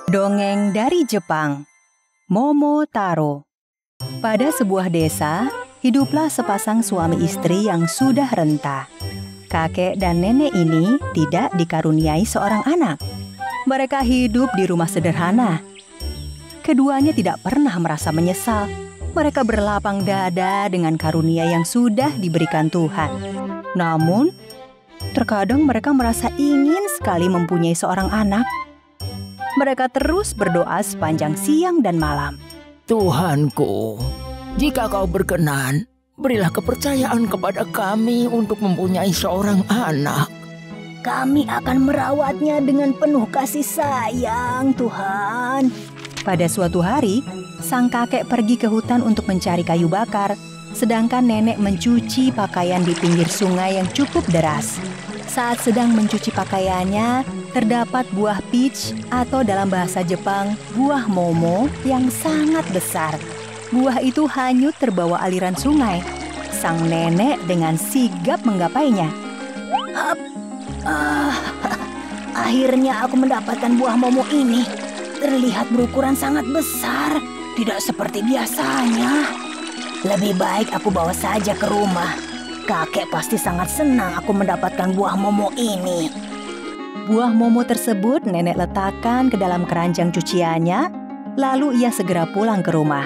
Dongeng dari Jepang. Momotaro. Pada sebuah desa, hiduplah sepasang suami istri yang sudah renta. Kakek dan nenek ini tidak dikaruniai seorang anak. Mereka hidup di rumah sederhana. Keduanya tidak pernah merasa menyesal. Mereka berlapang dada dengan karunia yang sudah diberikan Tuhan. Namun, terkadang mereka merasa ingin sekali mempunyai seorang anak. Mereka terus berdoa sepanjang siang dan malam. Tuhanku, jika kau berkenan, berilah kepercayaan kepada kami untuk mempunyai seorang anak. Kami akan merawatnya dengan penuh kasih sayang, Tuhan. Pada suatu hari, sang kakek pergi ke hutan untuk mencari kayu bakar, sedangkan nenek mencuci pakaian di pinggir sungai yang cukup deras. Saat sedang mencuci pakaiannya, terdapat buah peach atau dalam bahasa Jepang, buah momo yang sangat besar. Buah itu hanyut terbawa aliran sungai. Sang nenek dengan sigap menggapainya. Akhirnya aku mendapatkan buah momo ini. Terlihat berukuran sangat besar, tidak seperti biasanya. Lebih baik aku bawa saja ke rumah. Kakek pasti sangat senang aku mendapatkan buah momo ini. Buah momo tersebut nenek letakkan ke dalam keranjang cuciannya, lalu ia segera pulang ke rumah.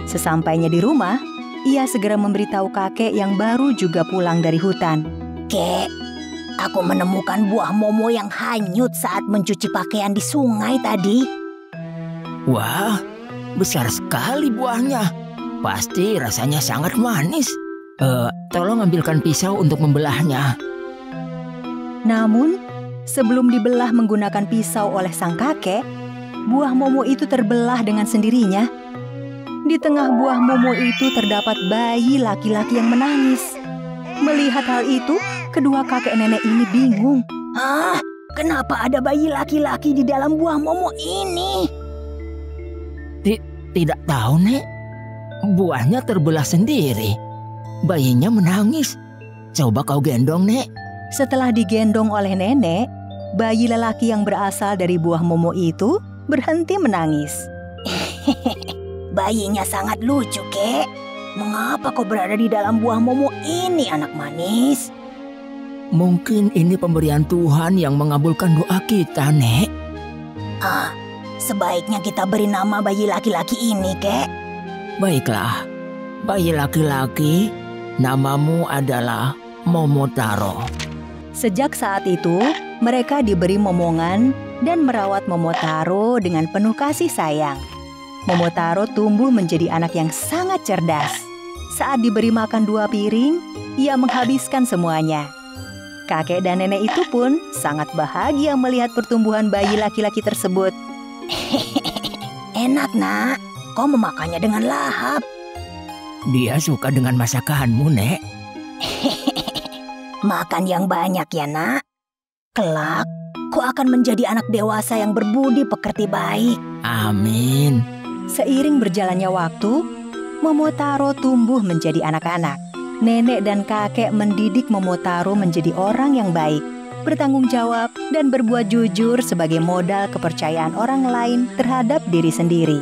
Sesampainya di rumah, ia segera memberitahu kakek yang baru juga pulang dari hutan. Kek, aku menemukan buah momo yang hanyut saat mencuci pakaian di sungai tadi. Wah, besar sekali buahnya. Pasti rasanya sangat manis. Tolong ambilkan pisau untuk membelahnya. Namun, sebelum dibelah menggunakan pisau oleh sang kakek, buah momo itu terbelah dengan sendirinya. Di tengah buah momo itu terdapat bayi laki-laki yang menangis. Melihat hal itu, kedua kakek nenek ini bingung. Kenapa ada bayi laki-laki di dalam buah momo ini? Tidak tahu, Nek. Buahnya terbelah sendiri. Bayinya menangis. Coba kau gendong, Nek. Setelah digendong oleh nenek, bayi lelaki yang berasal dari buah momo itu berhenti menangis. Bayinya sangat lucu, Kek. Mengapa kau berada di dalam buah momo ini, anak manis? Mungkin ini pemberian Tuhan yang mengabulkan doa kita, Nek. Sebaiknya kita beri nama bayi laki-laki ini, Kek. Baiklah, bayi laki-laki, namamu adalah Momotaro. Sejak saat itu, mereka diberi momongan dan merawat Momotaro dengan penuh kasih sayang. Momotaro tumbuh menjadi anak yang sangat cerdas. Saat diberi makan 2 piring, ia menghabiskan semuanya. Kakek dan nenek itu pun sangat bahagia melihat pertumbuhan bayi laki-laki tersebut. Enak, Nak. Kau memakannya dengan lahap. Dia suka dengan masakanmu, Nek. Makan yang banyak ya, Nak. Kelak, kau akan menjadi anak dewasa yang berbudi pekerti baik. Amin. Seiring berjalannya waktu, Momotaro tumbuh menjadi anak-anak. Nenek dan kakek mendidik Momotaro menjadi orang yang baik, bertanggung jawab, dan berbuat jujur sebagai modal kepercayaan orang lain terhadap diri sendiri.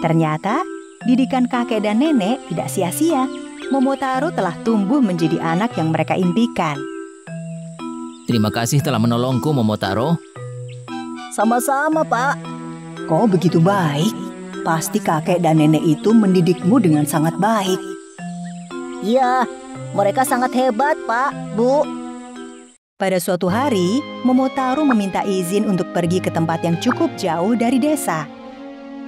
Ternyata, didikan kakek dan nenek tidak sia-sia. Momotaro telah tumbuh menjadi anak yang mereka impikan. Terima kasih telah menolongku, Momotaro. Sama-sama, Pak. Kau begitu baik. Pasti kakek dan nenek itu mendidikmu dengan sangat baik. Iya, mereka sangat hebat, Pak, Bu. Pada suatu hari, Momotaro meminta izin untuk pergi ke tempat yang cukup jauh dari desa.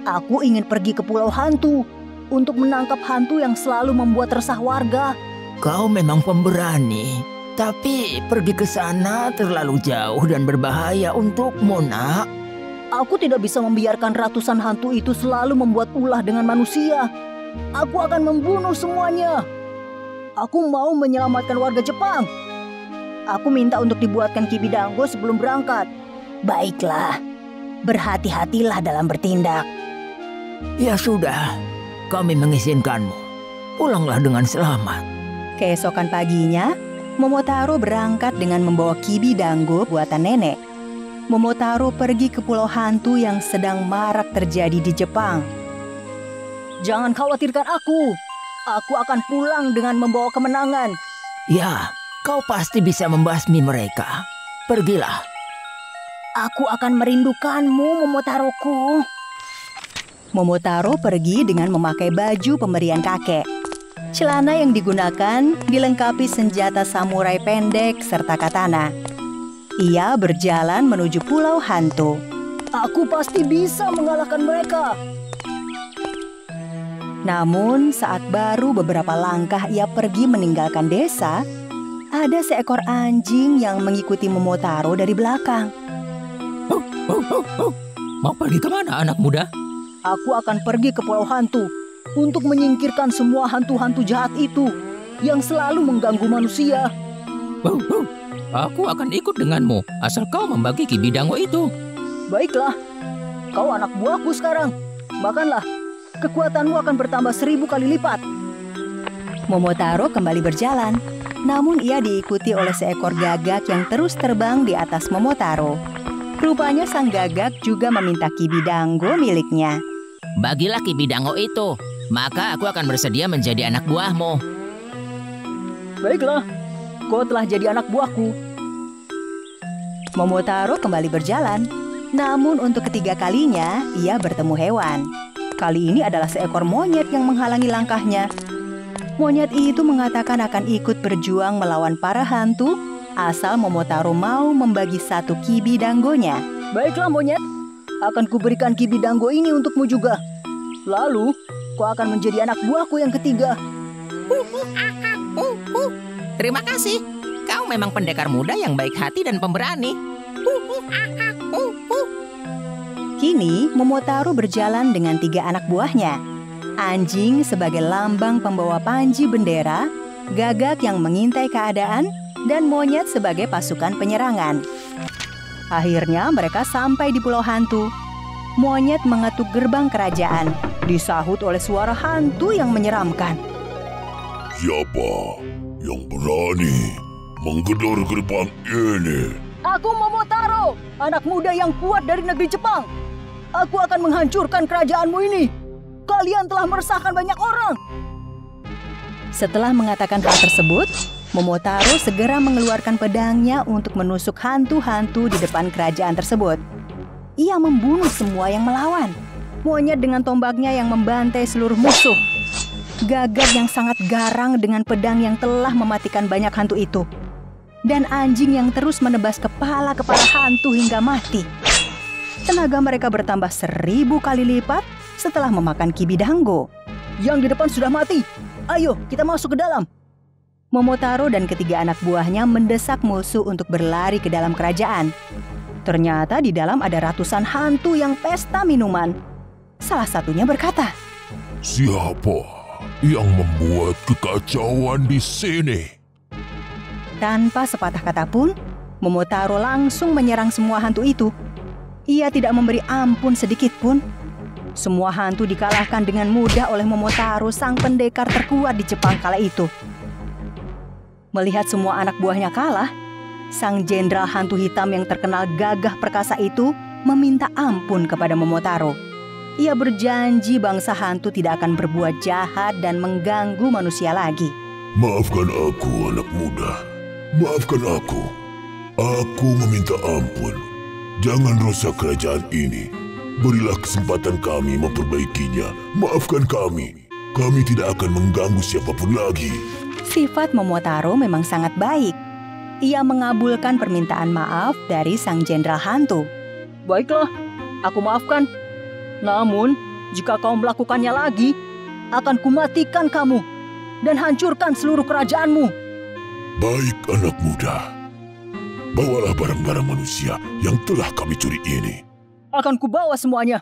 Aku ingin pergi ke Pulau Hantu untuk menangkap hantu yang selalu membuat resah warga. Kau memang pemberani, tapi pergi ke sana terlalu jauh dan berbahaya untukmu, Nak. Aku tidak bisa membiarkan ratusan hantu itu selalu membuat ulah dengan manusia. Aku akan membunuh semuanya. Aku mau menyelamatkan warga Jepang. Aku minta untuk dibuatkan kibidango sebelum berangkat. Baiklah, berhati-hatilah dalam bertindak. Ya sudah, kami mengizinkanmu. Pulanglah dengan selamat. Keesokan paginya, Momotaro berangkat dengan membawa kibidango buatan nenek. Momotaro pergi ke pulau hantu yang sedang marak terjadi di Jepang. Jangan khawatirkan aku. Aku akan pulang dengan membawa kemenangan. Ya, kau pasti bisa membasmi mereka. Pergilah. Aku akan merindukanmu, Momotaroku. Momotaro pergi dengan memakai baju pemberian kakek. Celana yang digunakan dilengkapi senjata samurai pendek serta katana. Ia berjalan menuju pulau hantu. Aku pasti bisa mengalahkan mereka. Namun saat baru beberapa langkah ia pergi meninggalkan desa, ada seekor anjing yang mengikuti Momotaro dari belakang. Mau pergi kemana anak muda? Aku akan pergi ke pulau hantu untuk menyingkirkan semua hantu-hantu jahat itu yang selalu mengganggu manusia. Aku akan ikut denganmu asal kau membagi ki bidango itu. Baiklah, kau anak buahku sekarang. Makanlah, kekuatanmu akan bertambah 1000 kali lipat. Momotaro kembali berjalan, namun ia diikuti oleh seekor gagak yang terus terbang di atas Momotaro. Rupanya sang gagak juga meminta ki bidango miliknya. Bagilah ki bidango itu, maka aku akan bersedia menjadi anak buahmu. Baiklah, kau telah jadi anak buahku. Momotaro kembali berjalan, namun untuk ketiga kalinya ia bertemu hewan. Kali ini adalah seekor monyet yang menghalangi langkahnya. Monyet itu mengatakan akan ikut berjuang melawan para hantu asal Momotaro mau membagi 1 ki bidangonya. Baiklah monyet, akan kuberikan ki bidango ini untukmu juga. Lalu, kau akan menjadi anak buahku yang ketiga. Terima kasih. Kau memang pendekar muda yang baik hati dan pemberani. Kini, Momotaro berjalan dengan 3 anak buahnya. Anjing sebagai lambang pembawa panji bendera, gagak yang mengintai keadaan, dan monyet sebagai pasukan penyerangan. Akhirnya mereka sampai di pulau hantu. Monyet mengetuk gerbang kerajaan, disahut oleh suara hantu yang menyeramkan. Siapa yang berani menggedor gerbang ini? Aku Momotaro, anak muda yang kuat dari negeri Jepang. Aku akan menghancurkan kerajaanmu ini. Kalian telah meresahkan banyak orang. Setelah mengatakan hal tersebut, Momotaro segera mengeluarkan pedangnya untuk menusuk hantu-hantu di depan kerajaan tersebut. Ia membunuh semua yang melawan. Monyet dengan tombaknya yang membantai seluruh musuh. Gagak yang sangat garang dengan pedang yang telah mematikan banyak hantu itu. Dan anjing yang terus menebas kepala-kepala hantu hingga mati. Tenaga mereka bertambah 1000 kali lipat setelah memakan ki bidango. Yang di depan sudah mati. Ayo, kita masuk ke dalam. Momotaro dan ketiga anak buahnya mendesak musuh untuk berlari ke dalam kerajaan. Ternyata di dalam ada ratusan hantu yang pesta minuman. Salah satunya berkata, Siapa yang membuat kekacauan di sini? Tanpa sepatah kata pun, Momotaro langsung menyerang semua hantu itu. Ia tidak memberi ampun sedikit pun. Semua hantu dikalahkan dengan mudah oleh Momotaro, sang pendekar terkuat di Jepang kala itu. Melihat semua anak buahnya kalah, sang jenderal hantu hitam yang terkenal gagah perkasa itu meminta ampun kepada Momotaro. Ia berjanji bangsa hantu tidak akan berbuat jahat dan mengganggu manusia lagi. Maafkan aku, anak muda. Maafkan aku. Aku meminta ampun. Jangan rusak kerajaan ini. Berilah kesempatan kami memperbaikinya. Maafkan kami. Kami tidak akan mengganggu siapapun lagi. Sifat Momotaro memang sangat baik. Ia mengabulkan permintaan maaf dari sang jenderal hantu. Baiklah, aku maafkan. Namun, jika kau melakukannya lagi, akan kumatikan kamu dan hancurkan seluruh kerajaanmu. Baik, anak muda. Bawalah barang-barang manusia yang telah kami curi ini. Akan kubawa semuanya.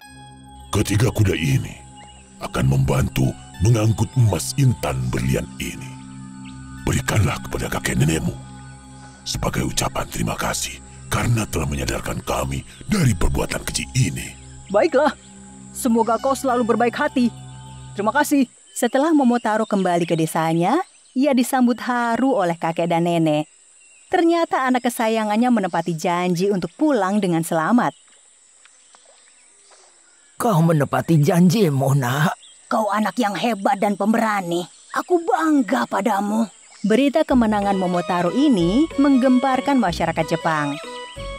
Ketiga kuda ini akan membantu mengangkut emas intan berlian ini. Berikanlah kepada kakek nenekmu sebagai ucapan terima kasih karena telah menyadarkan kami dari perbuatan keji ini. Baiklah, semoga kau selalu berbaik hati. Terima kasih. Setelah Momotaro kembali ke desanya, ia disambut haru oleh kakek dan nenek. Ternyata anak kesayangannya menepati janji untuk pulang dengan selamat. Kau menepati janjimu, nak. Kau anak yang hebat dan pemberani. Aku bangga padamu. Berita kemenangan Momotaro ini menggemparkan masyarakat Jepang.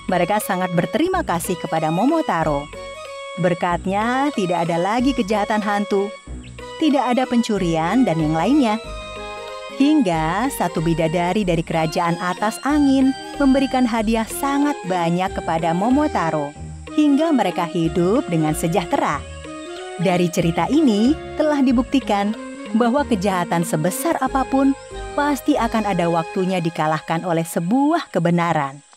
Mereka sangat berterima kasih kepada Momotaro. Berkatnya tidak ada lagi kejahatan hantu, tidak ada pencurian dan yang lainnya. Hingga satu bidadari dari kerajaan atas angin memberikan hadiah sangat banyak kepada Momotaro, hingga mereka hidup dengan sejahtera. Dari cerita ini telah dibuktikan bahwa kejahatan sebesar apapun pasti akan ada waktunya dikalahkan oleh sebuah kebenaran.